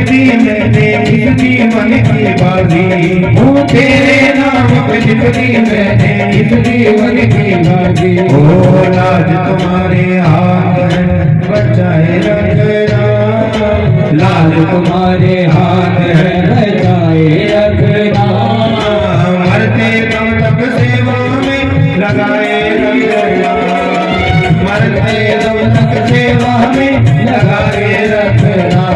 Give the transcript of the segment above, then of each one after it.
दी मैंने इस जीवन की बाजी, ओ तेरे नाम पे लिख दी मैंने इस जीवन की बाजी। ओ लाज तुम्हारे हाथ है बचाए रखना, लाज तुम्हारे हाथ है बचाए रखना। मरते दम तक सेवा में लगाए रखना, मरते दम तक सेवा में लगाए रखना।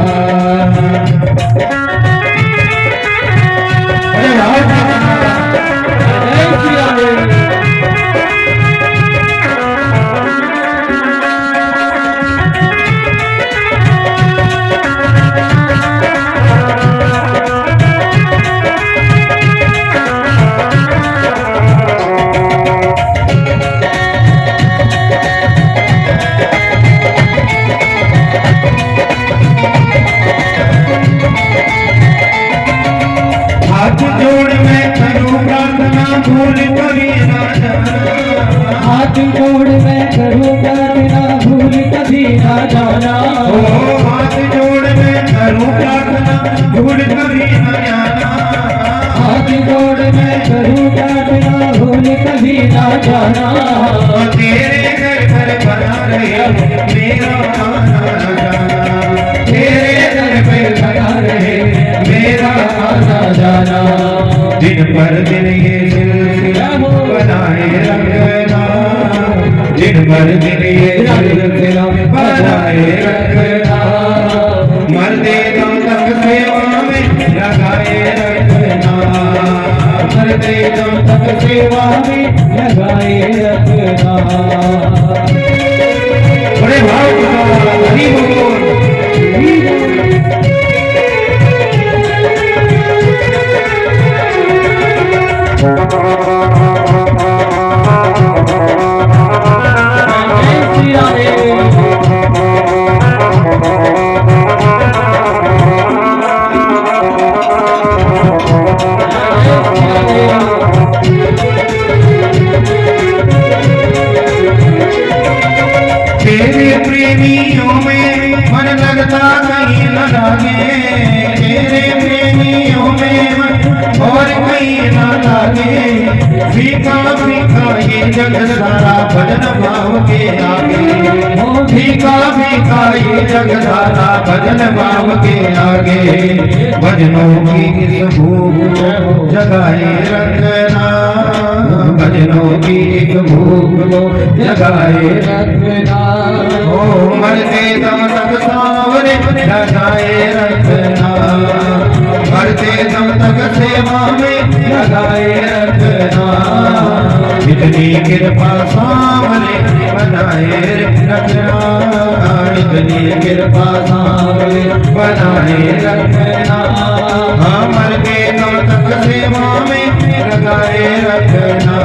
हाथ जोड़ मैं करूं प्रार्थना भूल कभी ना जाना, हाथ जोड़ मैं करूं प्रार्थना भूल कभी ना जाना। ओ हाथ जोड़ मैं करूं प्रार्थना भूल कभी ना जाना, हाथ जोड़ मैं करूं प्रार्थना भूल कभी ना जाना। तेरे घर पर बना रहे मेरा आना जाना, तेरे घर पर बना रहे मेरा आना जाना। दिन पर दिन ये सिलसिला बनाए रखना, दिन पर दिन ये सिलसिला बनाए रखना। मरते दम तक सेवा में लगाए रखना, मरते दम तक सेवा में लगाए रखना। बड़े भाव हरि बोल। तेरे प्रेमियों में मन लगता कहीं न लागे, तेरे प्रेमियों में मन और कहीं न लागे। फीका फीका ये जग सारा भजन भाव के आगे, फीका फीका ये जग सारा भजन भाव के आगे। भजनों की इस भूख को जगाए रखना, भजनों की एक भूख को जगाए रखना। ओ मरते दम तक सावरे लगाए रखना, मरते दम तक सेवा में लगाए रखना। इतनी कृपा सामने बनाए रखना, इतनी कृपा सामने बनाए रखना। हाँ मरते दम तक सेवा में लगाए रखना,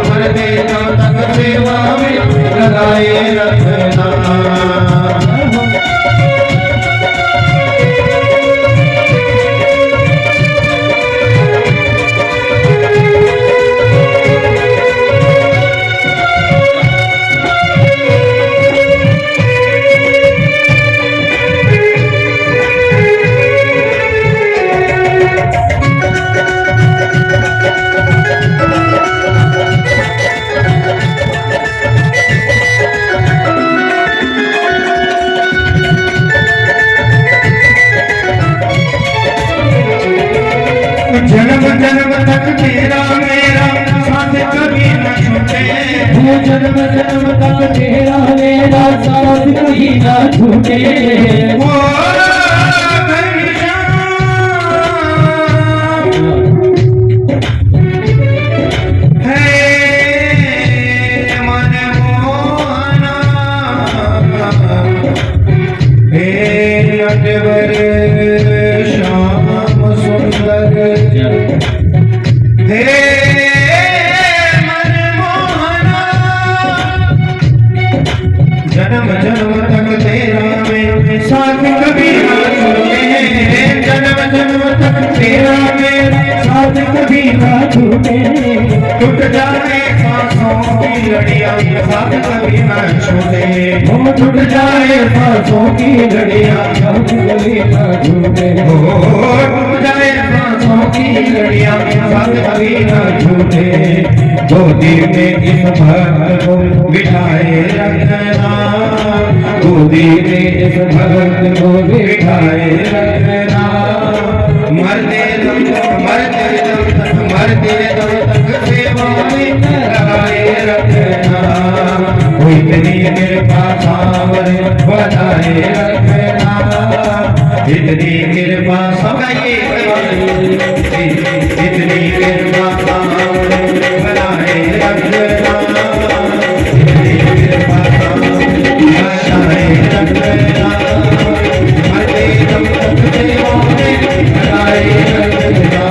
मरते दम तक सेवा में लगाए रखना। जन्म जन्म तक तेरा मेरा साथ कभी न छूटे, जन्म जन्म तक तेरा मेरा साथ कभी न छूटे। श्याम सुंदर हे मनमोहना, जन्म जन्म तक तेरा मेरे साथ कभी ना छूटे, जन्म जन्म तक तेरा मेरे साथ कभी ना छूटे। टूट जाए सांसों की लड़ियां साथ कभी न छूटे। हो छूट जाए सांसों की लड़ियां साथ कभी न छूटे। हो टूट जाए सांसों की लड़ियां साथ कभी न छूटे। गोदी में इस भक्त को बिठाए रखना, गोदी में इस भक्त को बिठाए रखना। मरते दम तक मरते दम तक सेवा में लगाए रखना। कोई इतनी कृपा सामने बनाए रखना, इतनी कृपा सबके इतनी कृपा सामने बनाए रखना, इतनी कृपा सामने बनाए रखना। मरते दम तक सेवा में लगाए रखना,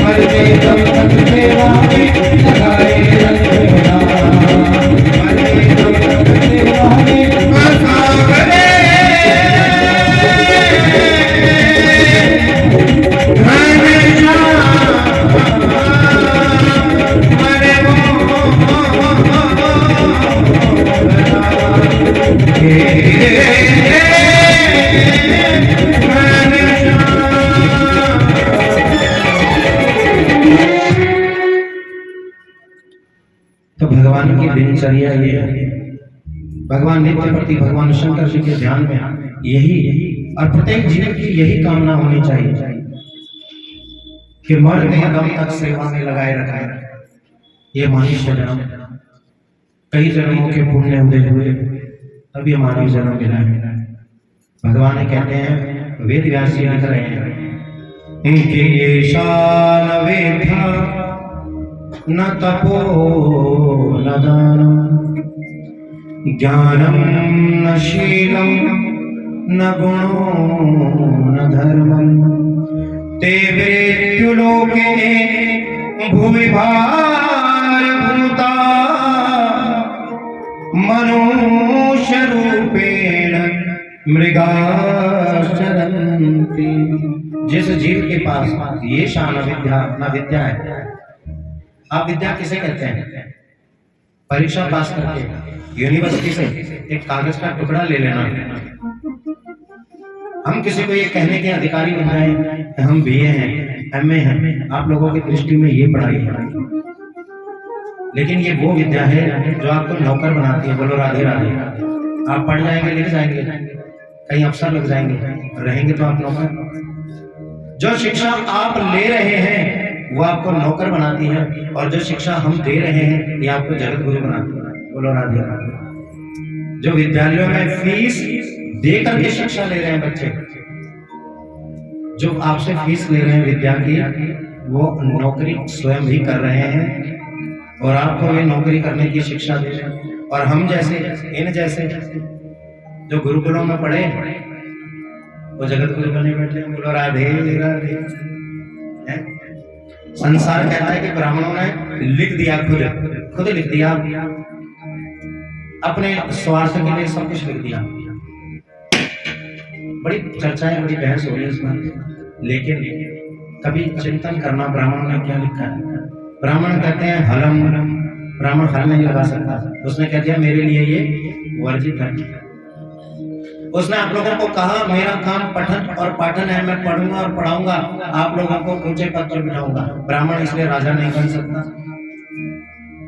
मरते दम तक सेवा में लगाए रखना, मरते दम तक सेवा में लगाए तो भगवान की दिनचर्या ये है। भगवान नित्य प्रति भगवान शंकर जी के ध्यान में यही और प्रत्येक जीव की यही कामना होनी चाहिए कि मरते दम तक सेवा में लगाए रखा है। ये मनुष्य जन्म कई जन्मों के पुण्य उदय हुए तब ये मानव जन्म मिला है। भगवान कहते हैं, वेद व्यास जी लिख रहे हैं कि ये शान वेद्या न तपो न दानम ज्ञानम न शीलम न गुणो न धर्मम ते वेद्युलोके भुवि भारभूता मनुष्य रूपेण मृगाश्चरन्ति। जिस जीव के पास ये शान विद्या न विद्या है। आप विद्या किसे कहते हैं? परीक्षा पास करके यूनिवर्सिटी से एक कागज का टुकड़ा ले लेना। हम किसी को ये कहने के अधिकारी बन जाए कि हम बीए हैं, एमए हैं, आप लोगों की दृष्टि में ये पढ़ाई है, लेकिन ये वो विद्या है जो आपको नौकर बनाती है। बोलो राधे राधे। आप पढ़ जाएंगे, लिख जाएंगे, कहीं अफसर लग जाएंगे, रहेंगे तो आप नौकर। जो शिक्षा आप ले रहे हैं वो आपको नौकर बनाती है, और जो शिक्षा हम दे रहे हैं ये आपको जगत गुरु बनाती है। बोलो राधे राधे। जो विद्यालयों में फीस देकर के शिक्षा ले रहे हैं बच्चे, जो आपसे फीस ले रहे हैं विद्या की, वो नौकरी स्वयं भी कर रहे हैं और आपको ये नौकरी करने की शिक्षा दे रहे हैं। और हम जैसे इन जैसे जो गुरुकुलों में पढ़े वो जगत गुरु बने बैठे हैं। बोलो राधे राधे। संसार कहता है कि ब्राह्मणों ने लिख दिया, खुद लिख दिया, अपने स्वार्थ के लिए सब कुछ लिख दिया। बड़ी चर्चाएं, बड़ी बहस हो रही है इस पर, लेकिन कभी चिंतन करना ब्राह्मणों ने क्या लिखा है। ब्राह्मण कहते हैं हलम, ब्राह्मण हल नहीं लगा सकता। उसने कह दिया मेरे लिए ये वर्जित है। उसने आप लोगों को कहा मेरा काम पठन और पाठन है, मैं पढ़ूंगा और पढ़ाऊंगा, आप लोगों को ऊंचे पद पर बिठाऊंगा। ब्राह्मण इसलिए राजा नहीं बन सकता,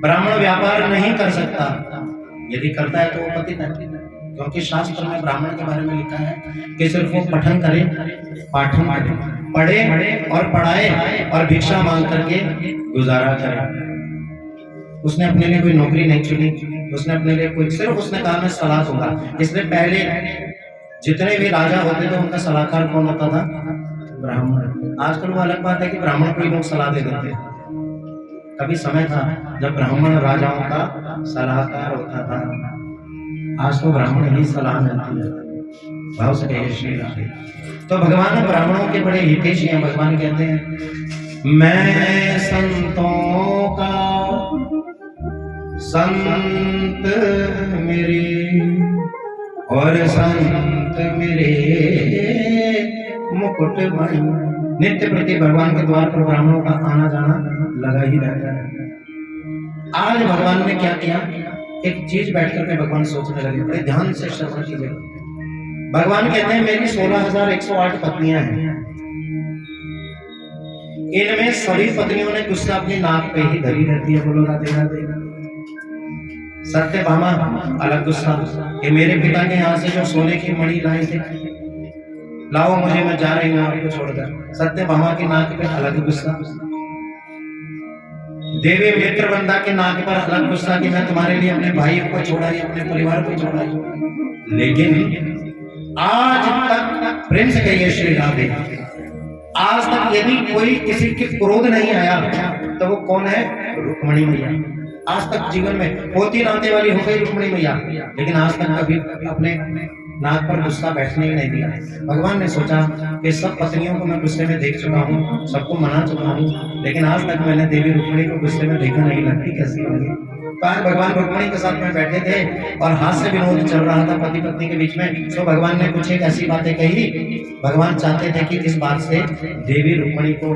ब्राह्मण व्यापार नहीं कर सकता, यदि करता है तो वो पतित है। क्योंकि शास्त्र में ब्राह्मण के बारे में लिखा है कि सिर्फ वो पठन करे, पाठन करे, पढ़े और पढ़ाए और भिक्षा मांग करके गुजारा करे। उसने अपने लिए कोई नौकरी नहीं चुनी, उसने अपने लिए कोई, सिर्फ उसने कहा मैं सलाह दूंगा। इसलिए पहले जितने भी राजा होते थे उनका सलाहकार कौन होता था? ब्राह्मण। आजकल वो अलग बात है कि ब्राह्मण को ही लोग सलाह दे देते हैं। कभी समय था जब ब्राह्मण राजाओं का सलाहकार होता था, आज तो ब्राह्मण ही सलाह मिलती है। भाव से कहिए श्री राधे। तो भगवान ब्राह्मणों के बड़े हितैषी हैं। भगवान कहते हैं मैं संतों का संत मेरे और संत मेरे मुकुट मणि। नित्य प्रति भगवान के द्वार पर ब्राह्मणों का आना जाना लगा ही रहता है। आज भगवान ने क्या किया, एक चीज बैठ करके भगवान सोचने लगे, बड़े ध्यान से श्रवण कीजिए। भगवान कहते हैं मेरी 16,108 पत्नियां हैं, इनमें सभी पत्नियों ने गुस्सा अपनी नाक पे ही धरी रहती है। बोलो राधे राधे। सत्यभामा अलग गुस्सा कि मेरे पिता के यहाँ से जो सोने की मणि लाए थे, लाओ मुझे, मैं जा रही हूँ आपको छोड़कर। सत्यभामा की नाक पे अलग गुस्सा। देवी मित्रवृंदा के नाक पर अलग गुस्सा कि मैं तुम्हारे लिए अपने भाइयों को छोड़ाई, अपने परिवार को छोड़ाई। लेकिन आज तक प्रिंस कहिए श्री राधे, आज तक यदि कोई किसी के क्रोध नहीं आया तो वो कौन है? रुक्मणी मैया। आज तक जीवन में पोती नाते वाली हो गई रुक्मणी मैया, लेकिन आज तक कभी अपने नाक पर गुस्सा बैठने ही नहीं दिया। भगवान ने सोचा कि सब पत्नियों को मैं गुस्से में देख चुका हूँ, सबको मना चुका हूँ, लेकिन आज तक मैंने देवी रुक्मणी को गुस्से में देखा नहीं, लगती कैसी होगी। तो आज भगवान रुक्मणी के साथ में बैठे थे और हास्य विनोद चल रहा था पति पत्नी के बीच में। तो भगवान ने कुछ एक ऐसी बातें कही, भगवान चाहते थे कि इस बात से देवी रुक्मणी को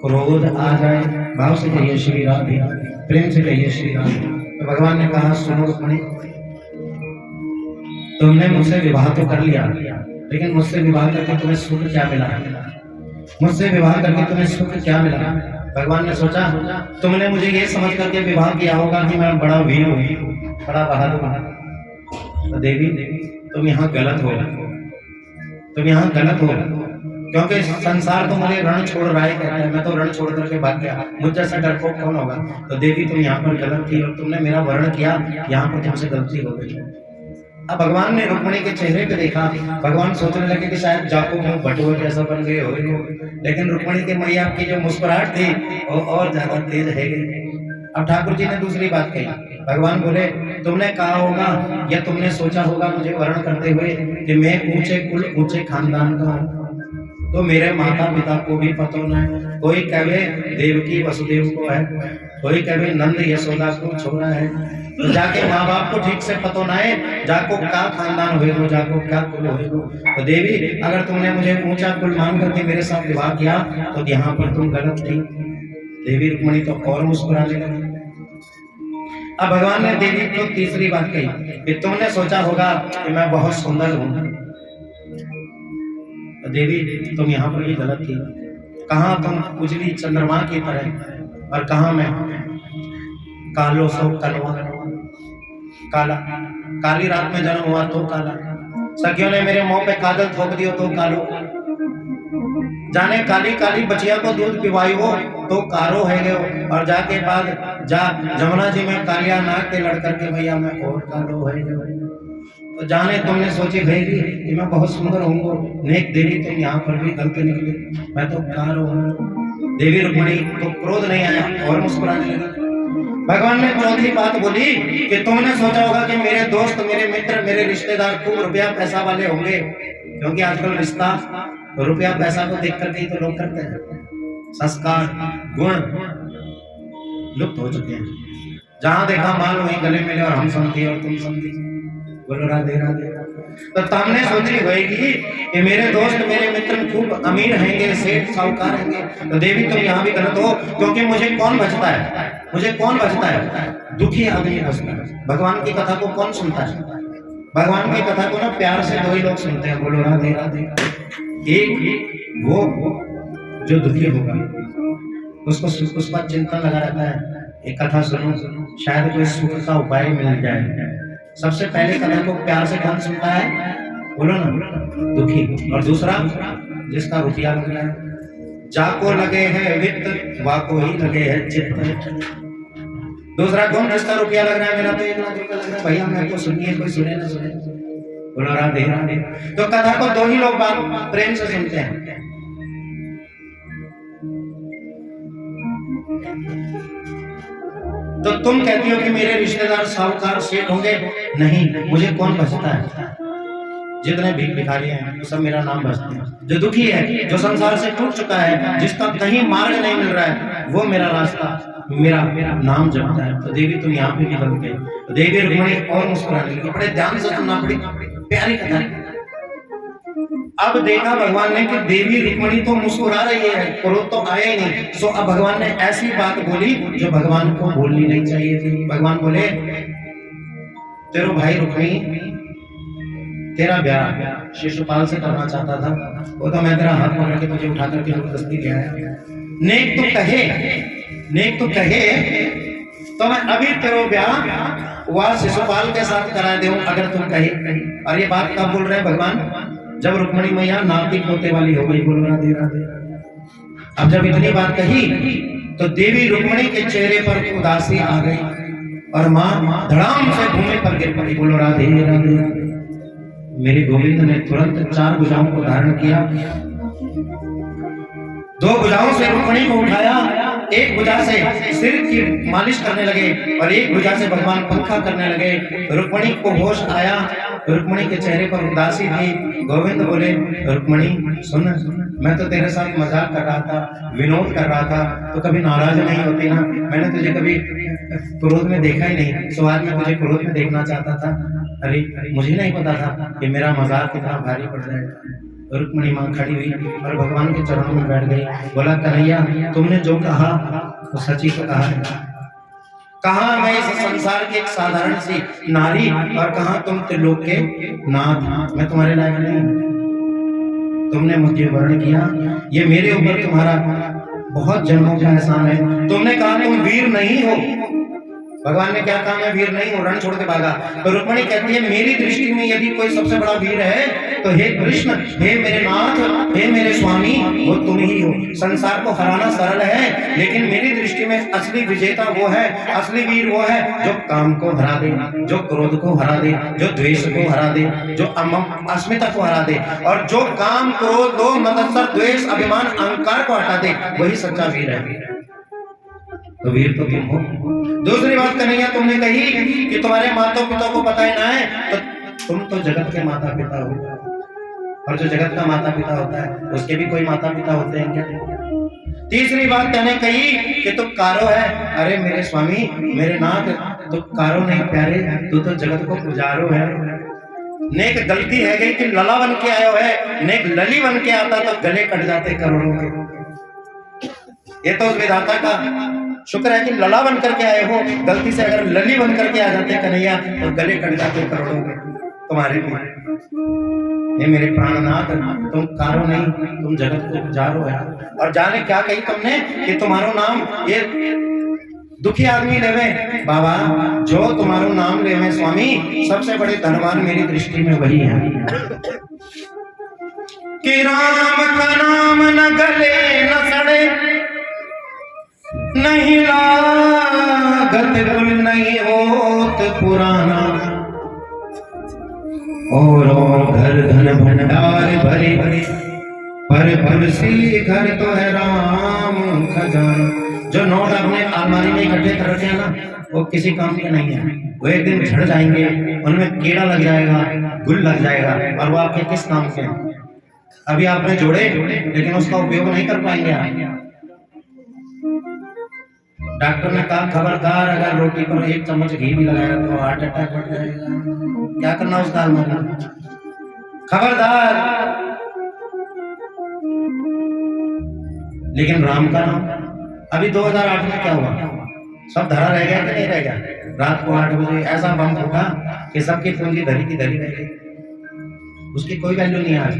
क्रोध आ जाए। भाव से कहिए श्री राधे, प्रेम से कहिए श्री राधे। तो भगवान ने कहा सुनो रुक्मणी, तुमने मुझसे विवाह तो कर लिया, लेकिन मुझसे विवाह करके तुम्हें सुख क्या मिला? मुझसे विवाह करके तुम्हें सुख क्या मिला? भगवान ने सोचा तुमने मुझे ये समझ करके विवाह किया होगा कि मैं बड़ा वीर हूँ, बड़ा बहादुर। तो देवी तुम यहाँ गलत हो, तुम यहाँ गलत हो, क्योंकि संसार तो मुझे रण छोड़ रहा है कहता है, मैं तो रण छोड़ करके भाग गया, मुझ जैसा डरपोक कौन होगा। तो देवी तुम यहाँ पर गलत थी और तुमने मेरा वर्ण किया, यहाँ पर तुमसे गलती हो गई। अब भगवान ने रुक्मणी के चेहरे पे देखा, भगवान सोचने लगे कि शायद जाको मुंह बटुआ जैसा बन गए हो, लेकिन रुक्मणी के मैया की जो मुस्कुराहट थी वो और ज्यादा तेज है गई। अब ठाकुर जी ने दूसरी बात कही, भगवान बोले तुमने कहा होगा या तुमने सोचा होगा मुझे वर्ण करते हुए कि मैं ऊंचे कुल ऊंचे खानदान का हूं, तो मेरे माता पिता को भी पता न है। कोई कहे देवकी वसुदेव को है, कोई कहे नंद यशोदा को छोड़ा है, तो जाके माँ बाप को ठीक से पता ना है जाको क्या खानदान होएगो, जाको क्या कुल होएगो। तो देवी अगर तुमने मुझे ऊंचा कुल मान करके मेरे साथ विवाह किया तो यहाँ पर तुम गलत थी। देवी रुक्मणी तो और मुस्कुराने लगी। अब भगवान ने देवी को तीसरी बात कही कि तुमने सोचा होगा कि मैं बहुत सुंदर हूँ, तो देवी तुम यहाँ पर भी गलत थी। कहाँ तुम उजली चंद्रमा की तरह और कहाँ मैं कालो सो कलवा, काला। काली रात में जन्म हुआ तो काला, सखियों ने मेरे मुंह पे काजल थोप दियो तो कालो, जाने काली काली बचिया को दूध पिवाई हो तो कारो है गयो, और जाके बाद जा जमुना जी में कालिया नाग के लड़ करके भैया मैं और कालो है गयो। तो जाने तुमने सोची भैया कि मैं बहुत सुंदर हूँ, नेक देवी तुम यहाँ पर भी गलती निकली, मैं तो कारो हूँ। देवी रुक्मणी को क्रोध नहीं आया और मुस्कुराने लगी। भगवान ने चौथी बात बोली कि तुमने सोचा होगा कि मेरे दोस्त, मेरे मित्र, मेरे रिश्तेदार खूब रुपया पैसा वाले होंगे, क्योंकि आजकल रिश्ता रुपया पैसा को देख करके ही तो लोग करते हैं। संस्कार गुण लुप्त हो चुके हैं, जहां देखा माल वहीं गले मिले और हम समझी और तुम समझी। बोलो राधे राधे। तो तुमने सोची होगी कि मेरे दोस्त, मेरे मित्र खूब अमीर हैंगे, सेठ साहूकार हैंगे, तो देवी तुम यहाँ भी गलत हो, क्योंकि मुझे कौन बचता है? मुझे कौन बचता है? दुखी आदमी बचता है। भगवान की कथा को कौन सुनता है? भगवान की कथा को ना प्यार से दो ही लोग सुनते हैं। बोलो राधे राधे। एक वो जो दुखी होगा, उसको उस पर चिंता लगा रहता है, एक कथा सुनो शायद कोई सुख का उपाय मिल जाए। सबसे पहले कथा को प्यार से कौन सुनता है? बोलो ना, दुखी। और दूसरा जिसका रुपया लग रहा है, जाको लगे है वित्त वाको ही लगे है चित्त। दूसरा कौन? जिसका रुपया लग रहा है, मेरा तो 1 लाख रुपया लग रहा है, भैया मेरे को सुनिए, कोई सुने ना सुने। बोलो राधे राधे। तो कथा को दो ही लोग बात प्रेम से सुनते हैं। तो तुम कहती हो कि मेरे रिश्तेदार साहूकार सेठ होंगे, नहीं, मुझे कौन बचता है? जितने भीख भिखारी हैं वो सब मेरा नाम बचते हैं। जो दुखी है, जो संसार से टूट चुका है, जिसका कहीं मार्ग नहीं मिल रहा है, वो मेरा रास्ता, मेरा नाम जपता है। तो देवी तुम यहाँ पे भी बन गई। तो देवी रुक्मणी और मुस्कुराने लगी। बड़े ध्यान से सुनना, बड़ी प्यारी कथा है। अब देखा भगवान ने कि देवी रुक्मिणी तो मुस्कुरा रही है, क्रोध तो आया ही नहीं। सो अब भगवान ने ऐसी बात बोली जो भगवान को बोलनी नहीं चाहिए थी। भगवान बोले, तेरो भाई रुक्मिणी तेरा ब्याह शिशुपाल से करना चाहता था, वो तो मैं तेरा हाथ पकड़ के तुझे उठा करके जबरदस्ती ले आया। नेक तो कहे तो मैं अभी तेरा ब्याह वह शिशुपाल के साथ करा दूं, अगर तुम कहे। और ये बात कब बोल रहे हैं भगवान? जब रुक्मिणी मैया नाती पोते वाली हो गई। बोल राधे राधे। अब जब इतनी बात कही तो देवी रुक्मिणी के चेहरे पर उदासी आ गई और मां धड़ाम से भूमि पर गिर पड़ी। बोलो राधे राधे। मेरे गोविंद ने तुरंत 4 भुजाओं को धारण किया, 2 भुजाओं से रुक्मिणी को उठाया, एक भुजा से सिर की मालिश करने लगे और एक भुजा से भगवान पंखा करने लगे। रुक्मिणी को होश आया, रुक्मिणी के चेहरे पर उदासी थी। गोविंद बोले, रुक्मिणी सुन, मैं तो तेरे साथ मजाक कर रहा था, विनोद कर रहा था, तो कभी नाराज नहीं होती ना। मैंने तुझे कभी क्रोध में देखा ही नहीं, सो आज मैं तुझे क्रोध में देखना चाहता था। अरे मुझे नहीं पता था कि मेरा मजाक कितना भारी पड़ जाएगा। रुक्मिणी मां खड़ी हुई और भगवान के चरणों में बैठ गई। बोला, कन्हैया तुमने जो कहा वो सच ही तो कहा है। कहा मैं इस संसार की एक साधारण सी नारी और कहा तुम त्रिलोक के नाथ। मैं तुम्हारे लायक नहीं। तुमने मुझे वर्ण किया, ये मेरे ऊपर तुम्हारा बहुत जन्मों का एहसान है। तुमने कहा तुम वीर नहीं हो। भगवान ने क्या कहा? मैं वीर नहीं हूं, रण छोड़ के भागा। तो रुक्मिणी कहती है, मेरी दृष्टि में यदि कोई सबसे बड़ा वीर है तो हे कृष्ण, हे मेरे नाथ, हे मेरे स्वामी, वो तुम ही हो। संसार को हराना सरल है, लेकिन मेरी दृष्टि में असली विजेता वो है, असली वीर वो है जो काम को हरा दे, जो क्रोध को हरा दे, जो द्वेष को हरा दे, जो अस्मिता को हरा दे, और जो काम क्रोध लोभ मत्सर द्वेष अभिमान अहंकार को हटा दे, वही सच्चा वीर है। तो वीर तो तुम हो। दूसरी बात कन्हैया तुमने कही कि तुम्हारे माता पिता को पता ही ना है, तो तुम तो जगत के माता पिता हो, और जो जगत का माता पिता होता है उसके भी कोई माता पिता होते हैं क्या? तीसरी बात कहने कही कि तुम कारो है। अरे मेरे स्वामी, मेरे नाथ, तुम कारो नहीं प्यारे, तू तो जगत को पुजारो है। नेक गलती है गई कि लला बन के आयो है, नेक लली बन के आता तो गले कट जाते करोड़ों के। ये तो विधाता का शुक्र है कि लला बन करके आए हो, गलती से अगर लली बन करके आ जाते कन्हैया तो गले कट जाते करोड़ों के तुम्हारे भी। ये मेरे प्राणनाथ, तुम कारो नहीं, तुम जगत को पुजारो है। और जाने क्या कही तुमने कि तुम्हारो नाम ये दुखी आदमी लेवे। बाबा, जो तुम्हारो नाम लेवे स्वामी, सबसे बड़े धनवान मेरी दृष्टि में वही है। कि राम का नाम न गले न सड़े, नहीं लागत कुल नहीं होत पुराना, और घर धन भंडार भरे पर तुलसी घर तो है राम खजाना। जो नोट आपने अलमारी में इकट्ठे कर रखे हैं ना, वो किसी काम के नहीं है। वो एक दिन झड़ जाएंगे, उनमें कीड़ा लग जाएगा, गुल लग जाएगा, और वो आपके किस काम के हैं? अभी आपने जोड़े लेकिन उसका उपयोग नहीं कर पाएंगे आप। डॉक्टर ने कहा खबरदार, अगर रोटी पर 1 चम्मच घी भी लगाया तो हार्ट अटैक बढ़ जाएगा। क्या करना उस दाल में? खबरदार। लेकिन राम का नाम अभी 2008 में क्या हुआ? सब धरा रह गया कि नहीं रह गया? रात को 8 बजे ऐसा बम फूटा कि सबकी पूंजी धरी की धरी रह गई, उसकी कोई वैल्यू नहीं आज।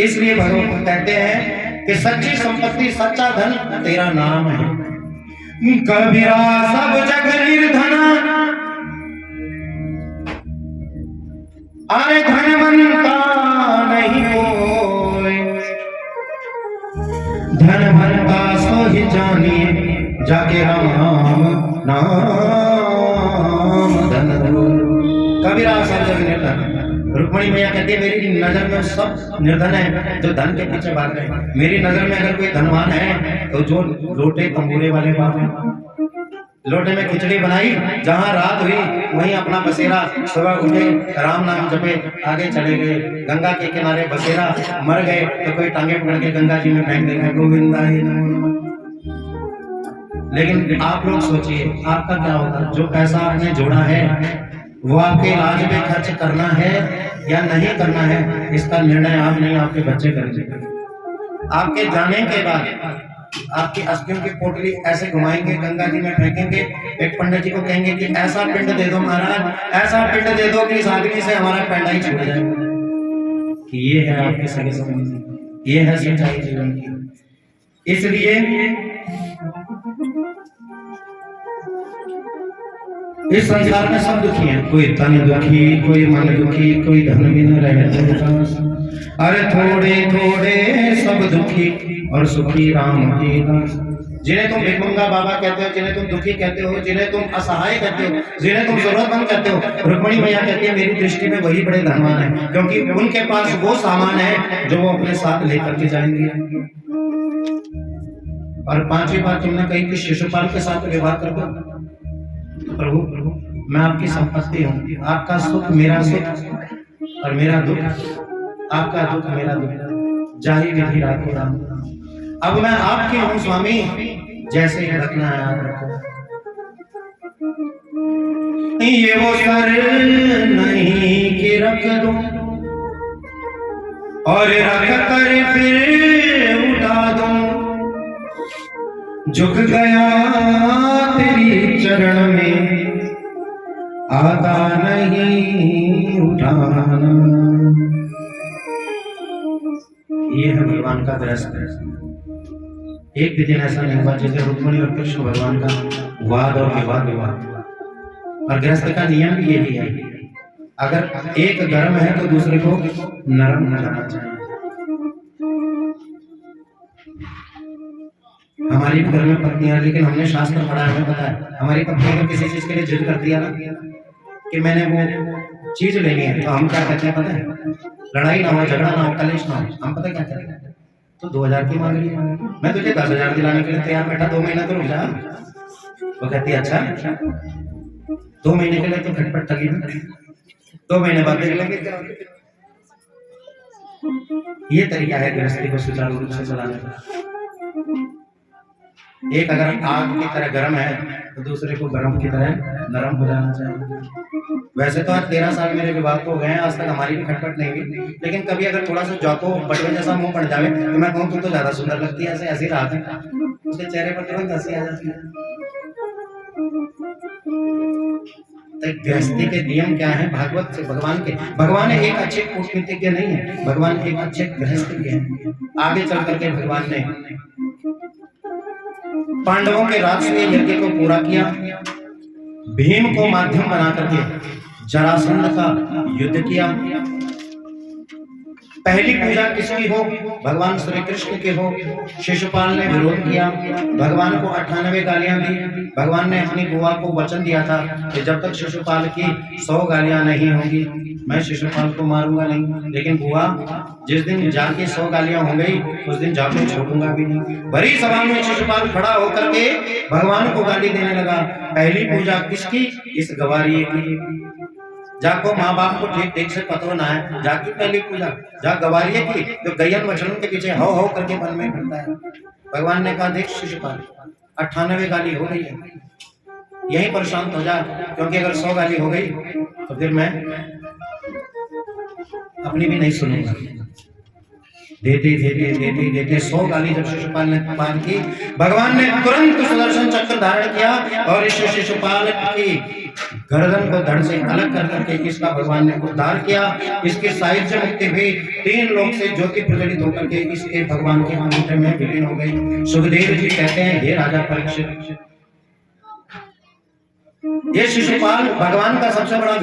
इसलिए भगवान कहते हैं कि सच्ची संपत्ति, सच्चा धन तेरा नाम है। कबीरा सब जग निर्धना, अरे धनवंता नहीं कोई, धनवंता सो ही जानिए जाके राम नाम धन। कबीरा सब जग निर्धन। रुक्मिणी मैया कहती है, मेरी नजर में सब निर्धन है जो धन के पीछे भाग रहे हैं। मेरी नजर में अगर कोई धनवान है तो जो लोटे तंबूरे वाले बाप हैं। लोटे में खिचड़ी बनाई, जहां रात हुई वहीं अपना बसेरा, सुबह उठे राम नाम जपे, आगे चले गए। गंगा के किनारे बसेरा, मर गए तो कोई टांगे पकड़ के गंगा जी में फेंक देगा, गोविंदा ही नमो। लेकिन आप लोग सोचिए आपका क्या होगा? जो पैसा आपने जोड़ा है वो आपके इलाज में खर्च करना है या नहीं करना है, इसका निर्णय आप नहीं, आपके बच्चे करेंगे। आपके जाने के बाद आपकी अस्थियों की पोटली ऐसे घुमाएंगे, गंगा जी में फेंकेंगे, एक पंडित जी को कहेंगे कि ऐसा पिंड दे दो महाराज, ऐसा पिंड दे दो कि इस आदमी से हमारा पैंडा ही छूट जाए। कि ये है आपके सगे संबंधी, ये है सच्चाई जीवन की। इसलिए इस संसार में सब दुखी हैं, कोई तन दुखी, कोई मन दुखी, कोई धन भी न रहे। अरे थोड़े थोड़े सब दुखी और सुखी राम के दास। जिन्हें तुम भिखमंगा बाबा कहते हो, जिन्हें तुम दुखी कहते हो, जिन्हें तुम असहाय कहते हो, जिन्हें तुम जरूरतमंद कहते हो, रुक्मणी मैया कहती है मेरी दृष्टि में वही बड़े धनवान है, क्योंकि उनके पास वो सामान है जो वो अपने साथ लेकर के जाएंगे। और पांचवी बात तुमने कही कि शिशुपाल के साथ विवाह कर दो। प्रभु मैं आपकी संपत्ति हूँ, आपका सुख मेरा सुख और मेरा दुख आपका दुख मेरा दुख, जाहि विधि राखो राम। अब मैं आपकी हूँ स्वामी, जैसे ही रखना है आप रखो। ये वो सर नहीं कि रख दो और रख कर फिर उठा दो, झुक गया तेरी चरण में आता नहीं उठाना। ये है भगवान का गृहस्थ। एक भी दिन ऐसा नहीं हुआ जैसे रुक्मिणी और कृष्ण भगवान का वाद और विवाद। और गृहस्थ का नियम भी यही है, अगर एक गर्म है तो दूसरे को नरम हो जाना चाहिए। हमारी भी घर में पत्नियां हैं, लेकिन हमने शास्त्र पढ़ा है, हमें पता है हमारी पत्नी अगर किसी चीज के लिए जिद कर दिया ना कि मैंने वो चीज लेनी है, तो हम क्या कहते हैं पता है? लड़ाई ना हो, झगड़ा ना हो, कलेश ना हो, हम पता क्या कहते हैं? तो 2000 की मांग रही है, मैं तुझे 10,000 दिलाने के लिए तैयार बैठा, 2 महीना तो रुक जा। वो कहती है अच्छा 2 महीने के लिए तो खटपट ठगी, 2 महीने बाद देख लेंगे क्या। ये तरीका है गृहस्थी को सुचारू रूप से चलाने का। एक अगर आग की तरह गर्म है तो दूसरे को गर्म की तरह नरम हो जाना चाहिए। वैसे तो आज 13 साल मेरे विवाह को हो गए हैं, आज तक हमारी भी खटपट नहीं हुई, लेकिन कभी अगर थोड़ा सा जौको बटवे जैसा मुंह पड़ जावे तो मैं कहूँ तू तो ज्यादा सुंदर लगती है, ऐसे ऐसी रात है, उसके चेहरे पर तुरंत हंसी आ जाती है। तो गृहस्थी के नियम क्या है? भागवत से भगवान एक अच्छे कूटनीतिज्ञ नहीं है, भगवान एक अच्छे गृहस्थज्ञ हैं। आगे चल करके भगवान ने पांडवों के राजसूय यज्ञ को पूरा किया, भीम को माध्यम बना करके जरासंध का युद्ध किया। पहली पूजा किसकी हो? भगवान श्री कृष्ण की हो। शिशुपाल ने विरोध किया, भगवान को 98 गालियां दी। भगवान ने अपनी बुआ को वचन दिया था कि जब तक शिशुपाल की 100 गालियां नहीं होंगी मैं शिशुपाल को मारूंगा नहीं। लेकिन बुआ जिस दिन जाके 100 गालियां हो गई उस दिन जाके छोड़ूंगा भी नहीं। भरी सभा में शिशुपाल खड़ा होकर के भगवान को गाली देने लगा। पहली पूजा किसकी? इस गवारिये की। जाको माँ बाप को ठीक ठीक से पता ना है, जाकी पहली पूजा जा गवारिये की जो गैयन मछलियों के पीछे हो करके मन में करता है। भगवान ने कहा देख शिशुपाल 98 गाली हो गई है, यहीं पर शांत हो जा, क्योंकि अगर 100 गाली हो गई तो फिर मैं अपनी भी नहीं सुनूंगा। देते 100 गाली जब शिशुपाल ने पार की, भगवान ने तुरंत सुदर्शन चक्र धारण किया और इस शिशुपाल की गर्दन को धड़ से अलग कर करके इसका भगवान ने उद्धार किया। इसके साहित्य मुक्ति हुई, 3 लोक से ज्योति प्रज्वलित होकर के इसके भगवान के अंगूठे में विलीन हो गई। सुखदेव जी कहते हैं हे राजा परीक्षित, ये शिशुपाल भगवान का सबसे बड़ा